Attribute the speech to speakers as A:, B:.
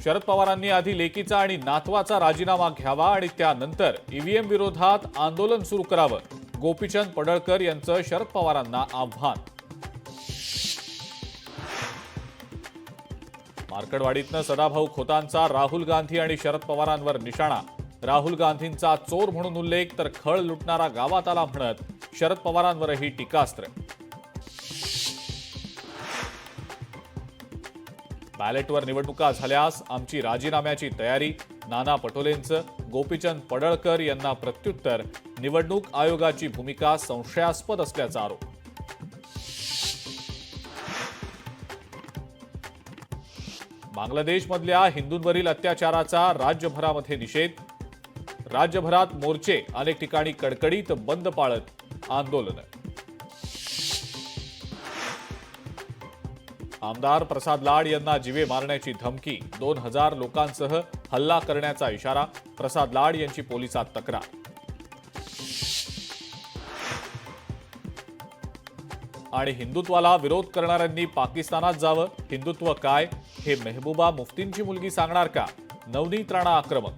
A: शरद पवारांनी आधी लेकीचा आणि नातवाचा राजीनामा घ्यावा आणि त्यानंतर ईव्हीएम विरोधात आंदोलन सुरू करावं. गोपीचंद पडळकर यांचं शरद पवारांना आव्हान. मार्कडवाडीतनं सदाभाऊ खोतांचा राहुल गांधी आणि शरद पवारांवर निशाणा. राहुल गांधींचा चोर म्हणून उल्लेख तर खळ लुटणारा गावात आला म्हणत शरद पवारांवरही टीकास्त्र. बॅलेटवर निवडणुका झाल्यास आमची राजीनाम्याची तयारी. नाना पटोलेंचं. गोपीचंद पडळकर यांना प्रत्युत्तर. निवडणूक आयोगाची भूमिका संशयास्पद असल्याचा आरोप. बांगलादेशमधल्या हिंदूंवरील अत्याचाराचा राज्यभरामध्ये निषेध. राज्यभरात मोर्चे. अनेक ठिकाणी कडकडीत बंद पाळत आंदोलन. आमदार प्रसाद लाड यांना जीवे मारण्याची धमकी. 2000 लोकांसह हल्ला करण्याचा इशारा. प्रसाद लाड यांची पोलिसात तक्रार. आणि हिंदुत्वाला विरोध करणाऱ्यांनी पाकिस्तानात जावं. हिंदुत्व काय हे मेहबूबा मुफ्तींची मुलगी सांगणार का? नवनीत राणा आक्रमक.